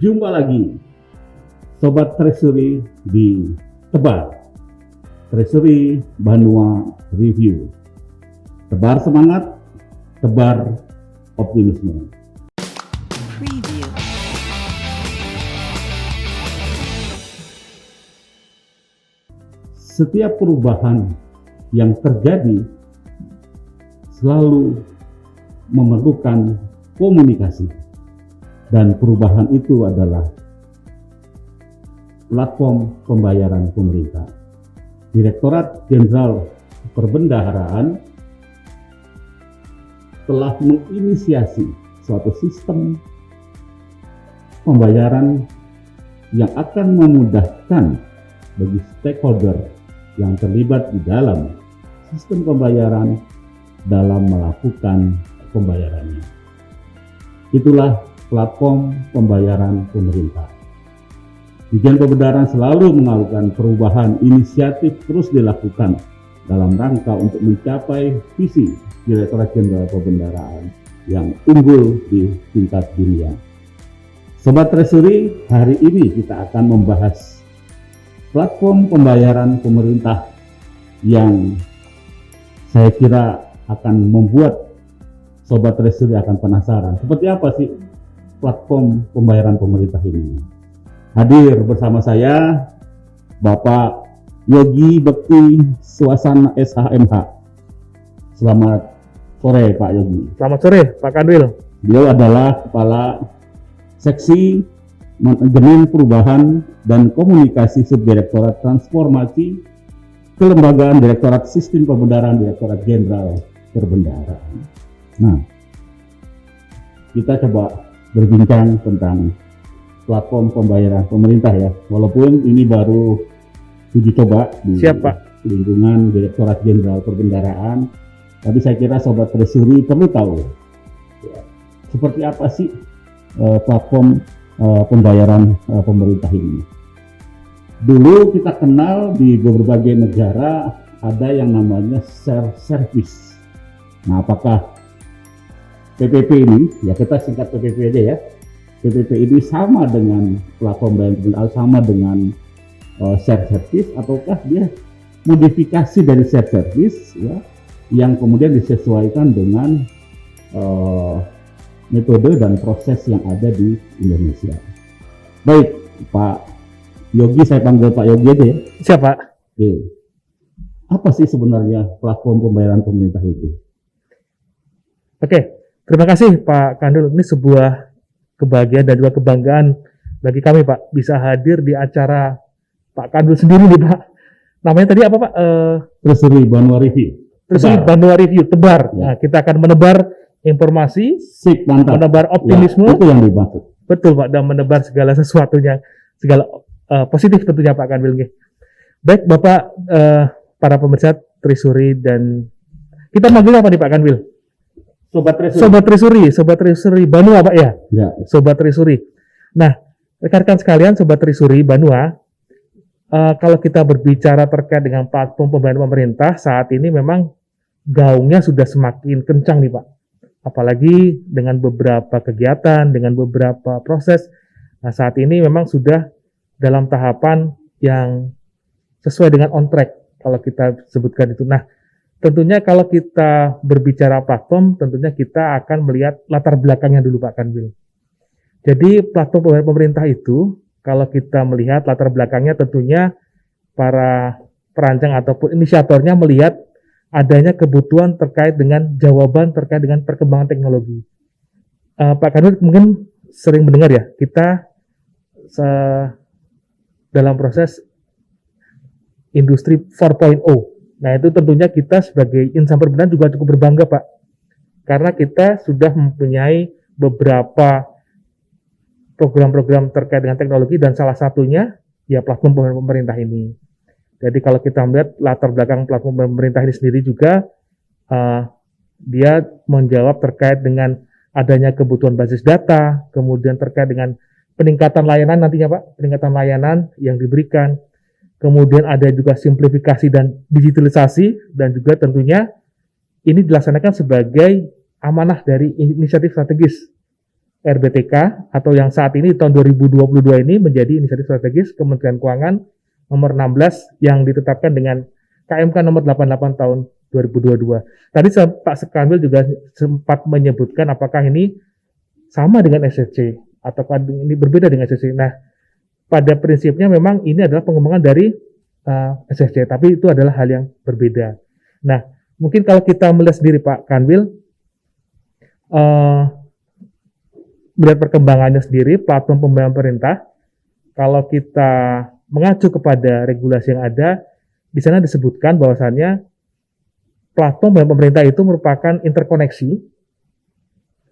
Jumpa lagi Sobat Treasury di Tebar Treasury Banua Review. Tebar semangat, tebar optimisme. Preview. Setiap perubahan yang terjadi selalu memerlukan komunikasi, dan perubahan itu adalah platform pembayaran pemerintah. Direktorat Jenderal Perbendaharaan telah menginisiasi suatu sistem pembayaran yang akan memudahkan bagi stakeholder yang terlibat di dalam sistem pembayaran dalam melakukan pembayarannya. Itulah platform pembayaran pemerintah. Dirjen Perbendaharaan selalu melakukan perubahan, inisiatif terus dilakukan dalam rangka untuk mencapai visi Direktorat Jenderal Perbendaharaan yang unggul di tingkat dunia. Sobat Treasury, hari ini kita akan membahas platform pembayaran pemerintah yang saya kira akan membuat Sobat Treasury akan penasaran. Seperti apa sih platform pembayaran pemerintah ini? Hadir bersama saya Bapak Yogi Bekti Suasana SHMH. Selamat sore Pak Yogi. Selamat sore Pak Kanwil. Beliau adalah Kepala Seksi Manajemen Perubahan dan Komunikasi Subdirektorat Transformasi Kelembagaan Direktorat Sistem Pembendaharaan Direktorat Jenderal Perbendaharaan. Nah, kita coba berbincang tentang platform pembayaran pemerintah ya. Walaupun ini baru uji coba di lingkungan Direktorat Jenderal Perbendaharaan, tapi saya kira Sobat Treasury perlu tahu ya, seperti apa sih platform pembayaran pemerintah ini. Dulu kita kenal di berbagai negara ada yang namanya share service. Nah, apakah PPP ini, ya kita singkat PPP aja ya, PPP ini sama dengan platform pembayaran, sama dengan share service, ataukah dia modifikasi dari share service ya, yang kemudian disesuaikan dengan metode dan proses yang ada di Indonesia. Baik, Pak Yogi, saya panggil Pak Yogi aja ya. Siapa? Oke. Apa sih sebenarnya platform pembayaran pemerintah itu? Oke, terima kasih Pak Kanwil. Ini sebuah kebahagiaan dan juga kebanggaan bagi kami Pak, bisa hadir di acara Pak Kanwil sendiri nih Pak. Namanya tadi apa Pak? Treasury Banua Review. Treasury Banua Review, Tebar. Ya. Nah, kita akan menebar informasi, Sip, mantap. menebar optimisme. Ya, itu yang dimaksud. Betul Pak, dan menebar segala sesuatunya, segala positif tentunya Pak Kanwil. Baik Bapak, para pemirsa Treasury, dan kita manggil apa nih Pak Kanwil? Sobat Treasury. Sobat Treasury Banua Pak ya? Ya. Sobat Treasury. Nah, rekan-rekan sekalian, Sobat Treasury Banua, kalau kita berbicara terkait dengan platform pembayaran pemerintah, saat ini memang gaungnya sudah semakin kencang nih Pak. Apalagi dengan beberapa kegiatan, dengan beberapa proses. Nah, saat ini memang sudah dalam tahapan yang sesuai dengan on track, kalau kita sebutkan itu. Nah, tentunya kalau kita berbicara platform, tentunya kita akan melihat latar belakangnya dulu Pak Kanwil. Jadi platform pembayaran pemerintah itu, kalau kita melihat latar belakangnya, tentunya para perancang ataupun inisiatornya melihat adanya kebutuhan terkait dengan jawaban terkait dengan perkembangan teknologi. Pak Kanwil mungkin sering mendengar ya, kita dalam proses industri 4.0. Nah, itu tentunya kita sebagai insan perbendaharaan juga cukup berbangga Pak, karena kita sudah mempunyai beberapa program-program terkait dengan teknologi, dan salah satunya ya platform pemerintah ini. Jadi kalau kita melihat latar belakang platform pemerintah ini sendiri juga, dia menjawab terkait dengan adanya kebutuhan basis data, kemudian terkait dengan peningkatan layanan nantinya Pak, peningkatan layanan yang diberikan, kemudian ada juga simplifikasi dan digitalisasi, dan juga tentunya ini dilaksanakan sebagai amanah dari inisiatif strategis RBTK atau yang saat ini tahun 2022 ini menjadi inisiatif strategis Kementerian Keuangan nomor 16 yang ditetapkan dengan KMK nomor 88 tahun 2022. Tadi Pak Sekambil juga sempat menyebutkan apakah ini sama dengan SSC ataukah ini berbeda dengan SSC. Nah, pada prinsipnya memang ini adalah pengembangan dari SSC, tapi itu adalah hal yang berbeda. Nah, mungkin kalau kita melihat sendiri Pak Kanwil, melihat perkembangannya sendiri, platform pembayaran pemerintah, kalau kita mengacu kepada regulasi yang ada, di sana disebutkan bahwasannya platform pembayaran pemerintah itu merupakan interkoneksi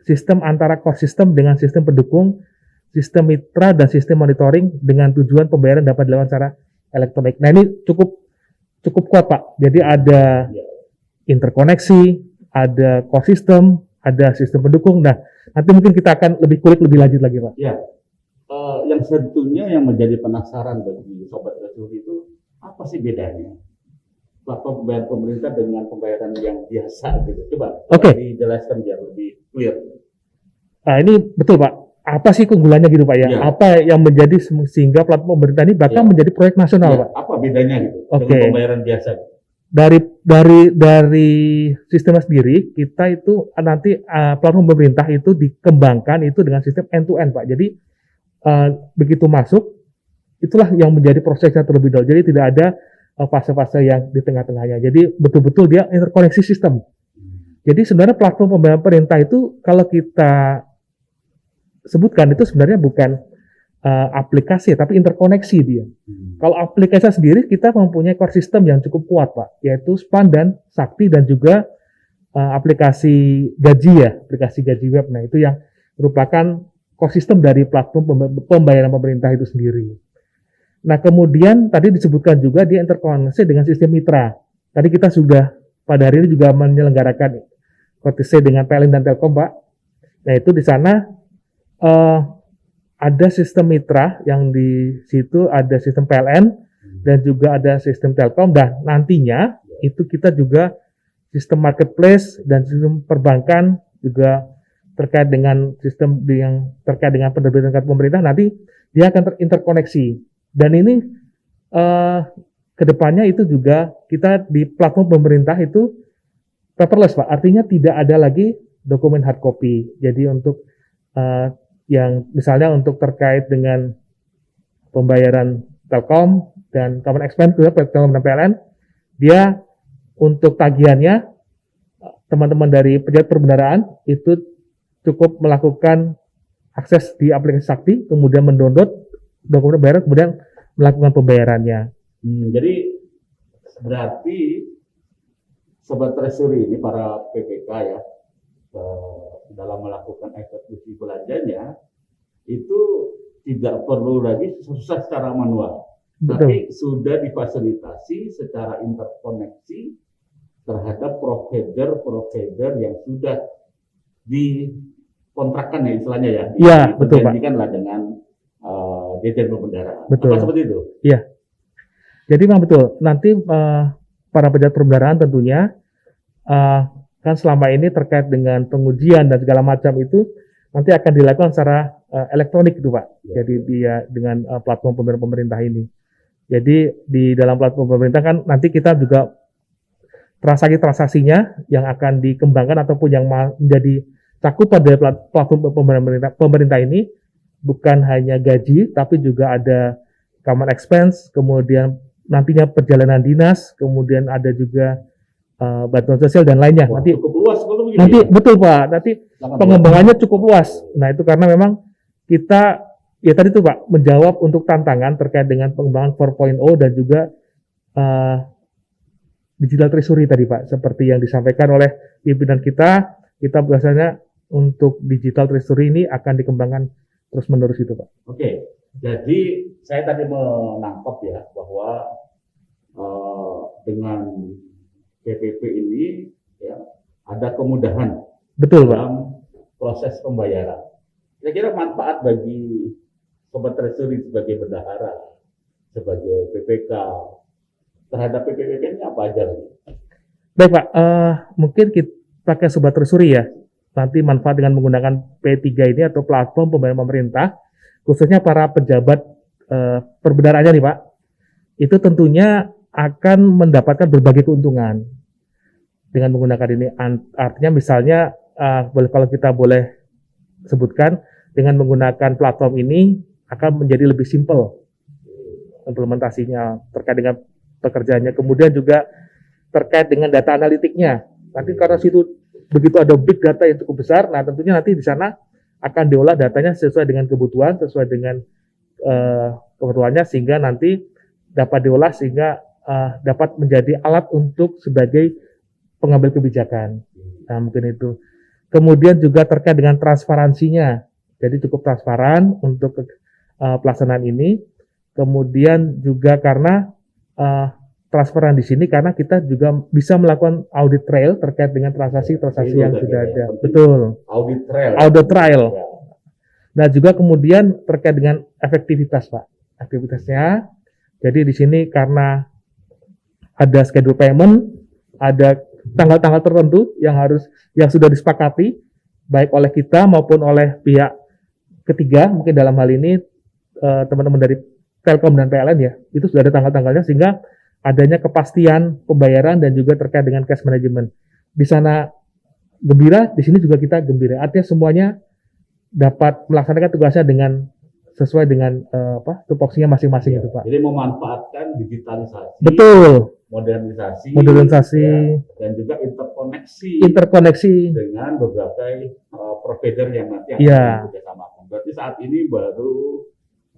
sistem antara core system dengan sistem pendukung, sistem mitra dan sistem monitoring dengan tujuan pembayaran dapat dilakukan secara elektronik. Nah, ini cukup kuat Pak. Jadi ada interkoneksi, ada core system, ada sistem pendukung. Nah, nanti mungkin kita akan lebih kulik lebih lanjut lagi Pak. Ya, yang sebetulnya yang menjadi penasaran bagi Sobat Treasury itu apa sih bedanya platform pembayaran pemerintah dengan pembayaran yang biasa gitu? Coba dijelaskan biar lebih clear. Nah, ini betul Pak. Apa sih keunggulannya gitu Pak ya? Ya. Apa yang menjadi sehingga platform pemerintah ini bahkan menjadi proyek nasional Pak? Apa bedanya gitu dengan pembayaran biasa? Dari sistemnya sendiri, kita itu nanti platform pemerintah itu dikembangkan itu dengan sistem end-to-end Pak. Jadi begitu masuk, itulah yang menjadi prosesnya terlebih dahulu. Jadi tidak ada fase-fase yang di tengah-tengahnya. Jadi betul-betul dia interkoneksi sistem. Jadi sebenarnya platform pembayaran pemerintah itu kalau kita sebutkan itu sebenarnya bukan aplikasi, tapi interkoneksi dia. Kalau aplikasi sendiri kita mempunyai core system yang cukup kuat Pak, yaitu SPAN dan Sakti dan juga aplikasi gaji web. Nah itu yang merupakan core system dari platform pembayaran pemerintah itu sendiri. Nah kemudian tadi disebutkan juga dia interkoneksi dengan sistem mitra. Tadi kita sudah pada hari ini juga menyelenggarakan KTC dengan PLN dan Telkom Pak. Nah itu di sana ada sistem mitra yang di situ ada sistem PLN dan juga ada sistem Telkom, dan nantinya itu kita juga sistem marketplace dan sistem perbankan juga terkait dengan sistem yang terkait dengan penerbitan kartu pemerintah, nanti dia akan terinterkoneksi. Dan ini kedepannya itu juga kita di platform pemerintah itu paperless Pak, artinya tidak ada lagi dokumen hard copy. Jadi untuk yang misalnya untuk terkait dengan pembayaran Telkom dan Common Expense, Telkom dan PLN, dia untuk tagihannya teman-teman dari pejabat perbendaharaan itu cukup melakukan akses di aplikasi Sakti, kemudian mendownload dokumen pembayaran, kemudian melakukan pembayarannya. Jadi berarti Sobat Treasury ini para PPK ya, dalam melakukan eksekusi belanjanya itu tidak perlu lagi susah secara manual. Betul. Tapi sudah difasilitasi secara interkoneksi terhadap provider yang sudah dikontrakkan ya istilahnya ya. Iya, betul Pak. Dijanjikanlah dengan dirjen perbendaharaan. Betul. Apa seperti itu? Iya. Jadi memang betul. Nanti para pejabat perbendaharaan tentunya kan selama ini terkait dengan pengujian dan segala macam itu nanti akan dilakukan secara elektronik itu Pak. Ya. Jadi dia dengan platform pembayaran pemerintah ini. Jadi di dalam platform pemerintah kan nanti kita juga transaksi-transaksinya yang akan dikembangkan ataupun yang menjadi cakupan dari platform pembayaran pemerintah ini bukan hanya gaji, tapi juga ada common expense, kemudian nantinya perjalanan dinas, kemudian ada juga bantuan sosial dan lainnya. Wah, nanti cukup luas nanti ya? Betul Pak, nanti pengembangannya cukup luas. Nah itu karena memang kita ya tadi tuh Pak menjawab untuk tantangan terkait dengan pengembangan 4.0 dan juga digital treasury tadi Pak, seperti yang disampaikan oleh pimpinan kita biasanya untuk digital treasury ini akan dikembangkan terus menerus itu Pak. Oke, jadi saya tadi menangkap ya bahwa dengan PPP ini ya ada kemudahan Betul Pak. dalam proses pembayaran. Kira-kira manfaat bagi Sobat Treasury sebagai bendahara, sebagai PPK terhadap PPP ini apa aja? Baik Pak, mungkin kita pakai Sobat Treasury ya. nanti manfaat dengan menggunakan P3 ini atau platform pembayaran pemerintah, khususnya para pejabat perbendaharanya nih Pak, itu tentunya akan mendapatkan berbagai keuntungan dengan menggunakan ini. Artinya misalnya kalau kita boleh sebutkan, dengan menggunakan platform ini akan menjadi lebih simpel implementasinya terkait dengan pekerjaannya. Kemudian juga terkait dengan data analitiknya. Nanti karena situ begitu ada big data yang cukup besar, nah tentunya nanti di sana akan diolah datanya sesuai dengan kebutuhan, sesuai dengan keperluannya, sehingga nanti dapat diolah sehingga dapat menjadi alat untuk sebagai pengambil kebijakan. Nah, mungkin itu. Kemudian juga terkait dengan transparansinya. Jadi cukup transparan untuk pelaksanaan ini. Kemudian juga karena transparan di sini karena kita juga bisa melakukan audit trail terkait dengan transaksi-transaksi yang sudah ada. Betul. Audit trail. Audit trail. Nah, juga kemudian terkait dengan efektivitas, Pak. Aktivitasnya. Jadi di sini karena ada schedule payment, ada tanggal-tanggal tertentu yang sudah disepakati baik oleh kita maupun oleh pihak ketiga, mungkin dalam hal ini teman-teman dari Telkom dan PLN ya, itu sudah ada tanggal-tanggalnya sehingga adanya kepastian pembayaran dan juga terkait dengan cash management. Di sana gembira, di sini juga kita gembira. Artinya semuanya dapat melaksanakan tugasnya dengan sesuai dengan tupoksinya masing-masing itu, Pak. Jadi memanfaatkan digitalisasi, Betul. modernisasi, dan juga interkoneksi dengan berbagai provider yang nanti akan bekerjasamakan. Berarti saat ini baru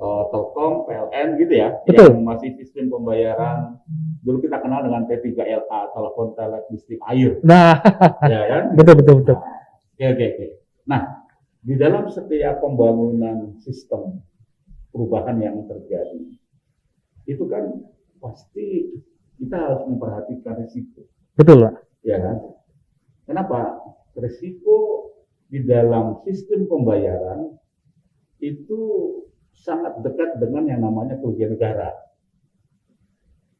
Telkom, PLN gitu ya, Betul. yang masih sistem pembayaran dulu kita kenal dengan P3LA, telepon, listrik, air. Nah, ya kan? betul. Oke. Nah, di dalam setiap pembangunan sistem perubahan yang terjadi, itu kan pasti kita harus memperhatikan risiko. Betul, Pak. Ya kan? Kenapa? Risiko di dalam sistem pembayaran itu sangat dekat dengan yang namanya kerugian negara.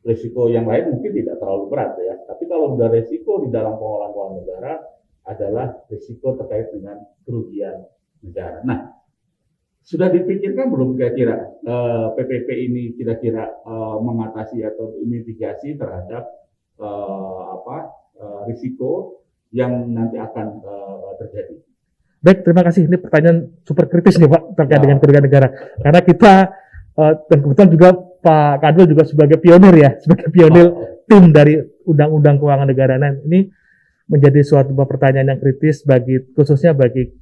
Risiko yang lain mungkin tidak terlalu berat ya, tapi kalau udah risiko di dalam pengelolaan keuangan negara adalah risiko terkait dengan kerugian negara. Nah, sudah dipikirkan belum kira-kira PPP ini kira-kira mengatasi atau mitigasi terhadap risiko yang nanti akan terjadi? Baik, terima kasih. Ini pertanyaan super kritis nih Pak terkait dengan kerugian negara. Karena kita dan kebetulan juga Pak Kadul juga sebagai pionir ya, sebagai pionir tim dari Undang-Undang Keuangan Negara. Nah, ini menjadi suatu pertanyaan yang kritis khususnya bagi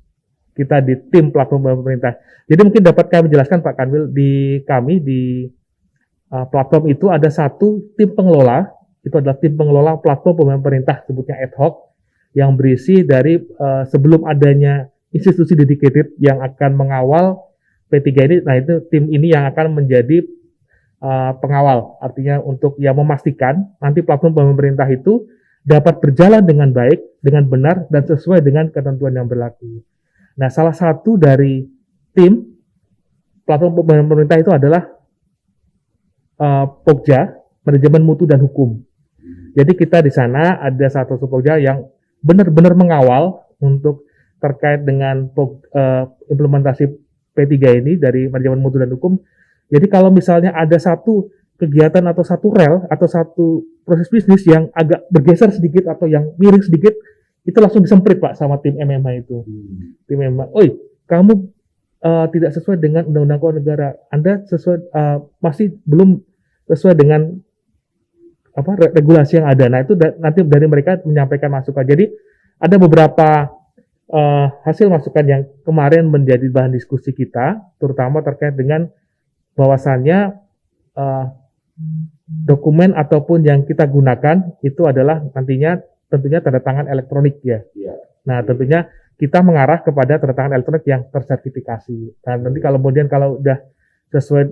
kita di tim platform pemerintah. Jadi mungkin dapat kami jelaskan Pak Kanwil, di platform itu ada satu tim pengelola, itu adalah tim pengelola platform pemerintah, sebutnya ad hoc, yang berisi dari sebelum adanya institusi dedicated yang akan mengawal P3 ini. Nah, itu tim ini yang akan menjadi pengawal, artinya untuk yang memastikan nanti platform pemerintah itu dapat berjalan dengan baik, dengan benar, dan sesuai dengan ketentuan yang berlaku. Nah, salah satu dari tim platform pemerintah itu adalah Pokja, Manajemen Mutu dan Hukum. Jadi kita di sana ada satu Pokja yang benar-benar mengawal untuk terkait dengan implementasi P3 ini dari Manajemen Mutu dan Hukum. Jadi kalau misalnya ada satu kegiatan atau satu rel atau satu proses bisnis yang agak bergeser sedikit atau yang miring sedikit, itu langsung disemprit Pak sama tim MMA itu. Tim MMA, oi kamu tidak sesuai dengan Undang-Undang Keuangan Negara, Anda masih belum sesuai dengan regulasi yang ada. Nah, itu nanti dari mereka menyampaikan masukan. Jadi ada beberapa hasil masukan yang kemarin menjadi bahan diskusi kita, terutama terkait dengan bahwasannya dokumen ataupun yang kita gunakan itu adalah nantinya tentunya tanda tangan elektronik ya. Nah, tentunya kita mengarah kepada tanda tangan elektronik yang tersertifikasi. Nah, nanti kalau udah sesuai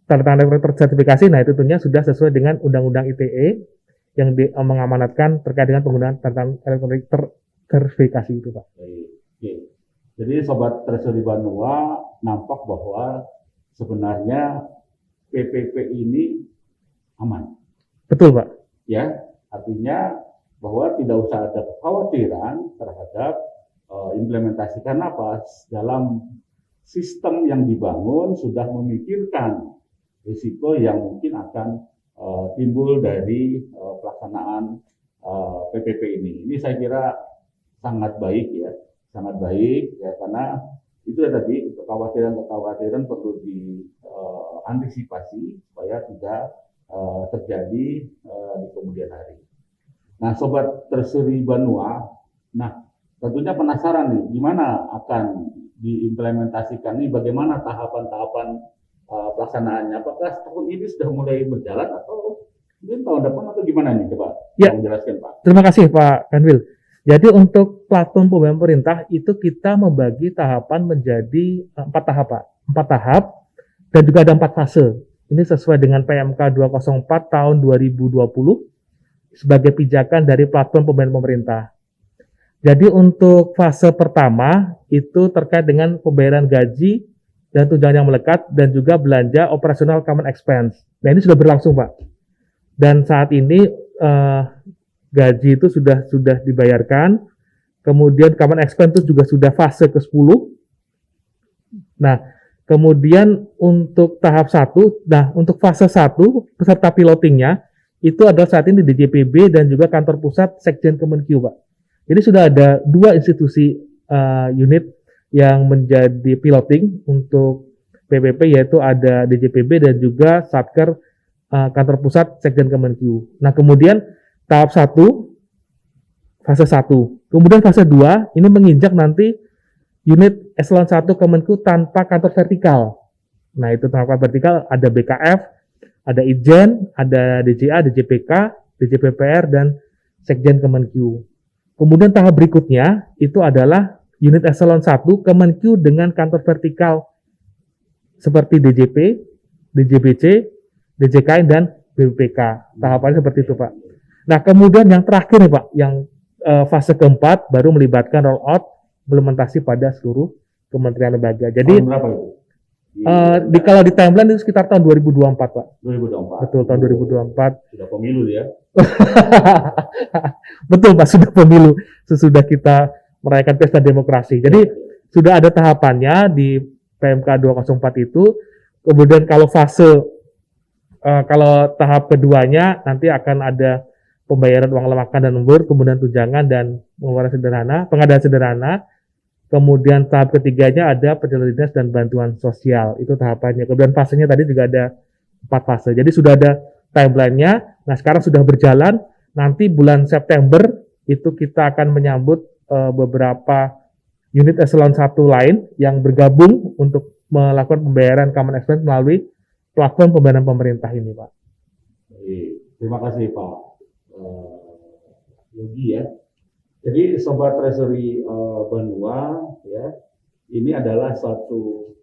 tanda tangan elektronik tersertifikasi, nah itu tentunya sudah sesuai dengan Undang-Undang ITE yang mengamanatkan terkait dengan penggunaan tanda tangan elektronik terverifikasi itu, Pak. Oke. Jadi Sobat Treasury Banua nampak bahwa sebenarnya PPP ini aman. Betul, Pak. Ya, artinya bahwa tidak usah ada kekhawatiran terhadap implementasikan apa? Dalam sistem yang dibangun sudah memikirkan risiko yang mungkin akan timbul dari pelaksanaan PPP ini. Ini saya kira sangat baik ya, karena itu tadi kekhawatiran perlu diantisipasi supaya tidak terjadi di kemudian hari. Nah, Sobat Treasury Banua, tentunya penasaran nih, gimana akan diimplementasikan nih, bagaimana tahapan-tahapan pelaksanaannya? Apakah tahun ini sudah mulai berjalan atau mungkin tahun depan atau gimana nih? Coba menjelaskan Pak. Terima kasih Pak Kanwil. Jadi untuk platform pembayaran pemerintah itu kita membagi tahapan menjadi 4 tahap dan juga ada 4 fase. Ini sesuai dengan PMK 204 tahun 2020 sebagai pijakan dari platform pembayaran pemerintah. Jadi untuk fase pertama itu terkait dengan pembayaran gaji dan tunjangan yang melekat dan juga belanja operasional common expense. Nah ini sudah berlangsung Pak. Dan saat ini gaji itu sudah dibayarkan, kemudian common expense itu juga sudah fase ke-10. Nah, kemudian untuk tahap 1, untuk fase 1 peserta pilotingnya itu adalah saat ini DJPB dan juga kantor pusat Sekjen Kemenkyu, Pak. Jadi sudah ada 2 institusi unit yang menjadi piloting untuk PPP, yaitu ada DJPB dan juga Satker kantor pusat Sekjen Kemenkyu. Nah, kemudian tahap 1, fase 1. Kemudian fase 2, ini menginjak nanti unit eselon 1 Kemenkyu tanpa kantor vertikal. Nah, itu tanpa vertikal ada BKF, ada Ijen, ada DJA, DJPK, DJPPR, dan Sekjen Kemenkyu. Kemudian tahap berikutnya, itu adalah unit eselon 1 Kemenkyu dengan kantor vertikal seperti DJP, DJBC, DJKN, dan BPK. Tahapannya seperti itu, Pak. Nah, kemudian yang terakhir nih Pak, yang fase keempat baru melibatkan rollout implementasi pada seluruh kementerian lembaga. Jadi berapa itu? kalau di timeline itu sekitar tahun 2024 Pak. 2024. Betul, tahun 2024. Sudah pemilu ya? Betul Pak, sudah pemilu. Sesudah kita merayakan pesta demokrasi. Jadi sudah ada tahapannya di PMK 204 itu. Kemudian kalau tahap keduanya nanti akan ada pembayaran uang makan dan lembur, kemudian tunjangan dan pengadaan sederhana. Kemudian tahap ketiganya ada perjalanan dinas dan bantuan sosial. Itu tahapannya. Kemudian fasenya tadi juga ada 4 fase. Jadi sudah ada timeline-nya. Nah, sekarang sudah berjalan. Nanti bulan September itu kita akan menyambut beberapa unit eselon 1 lain yang bergabung untuk melakukan pembayaran common expense melalui platform pembayaran pemerintah ini, Pak. Terima kasih Pak Yogi ya. Jadi Sobat Treasury Banua ya, ini adalah suatu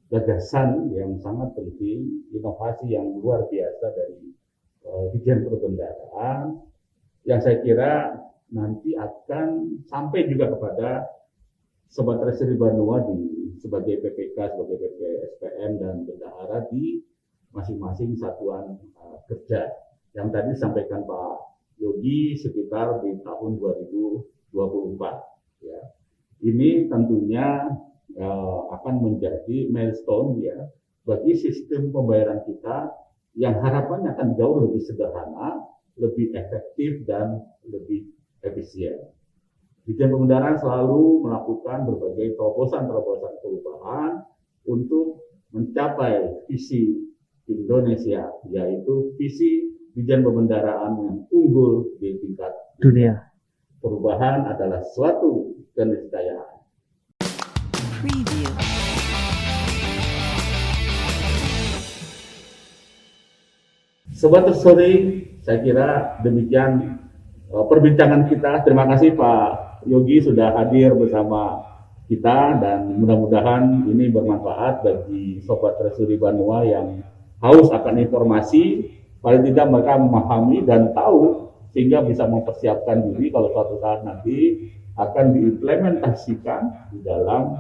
gagasan yang sangat penting, inovasi yang luar biasa dari Ditjen Perbendaharaan yang saya kira nanti akan sampai juga kepada Sobat Treasury Banua sebagai PPK, sebagai PPSPM dan bendahara di masing-masing satuan kerja yang tadi disampaikan Pak Yogi sekitar di tahun 2024 ya. Ini tentunya akan menjadi milestone ya bagi sistem pembayaran kita yang harapannya akan jauh lebih sederhana, lebih efektif dan lebih efisien. Ditjen Pembendaharaan selalu melakukan berbagai terobosan-terobosan perubahan untuk mencapai visi Indonesia, yaitu visi Ditjen Pembendaharaan yang unggul di tingkat dunia. Perubahan adalah suatu keniscayaan. Preview. Sobat Treasury, saya kira demikian perbincangan kita. Terima kasih Pak Yogi sudah hadir bersama kita dan mudah-mudahan ini bermanfaat bagi Sobat Treasury Banua yang haus akan informasi. Paling tidak mereka memahami dan tahu sehingga bisa mempersiapkan diri kalau suatu saat nanti akan diimplementasikan di dalam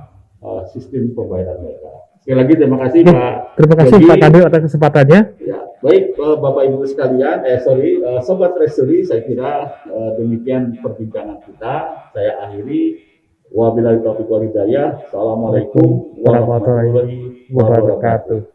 sistem pembayaran mereka. Sekali lagi terima kasih Pak. Terima kasih Pak Kanwil atas kesempatannya. Ya, baik Bapak Ibu sekalian, Sobat Treasury, saya kira demikian perbincangan kita. Saya akhiri. Wabillahi taufiq wal hidayah. Assalamualaikum warahmatullahi wabarakatuh.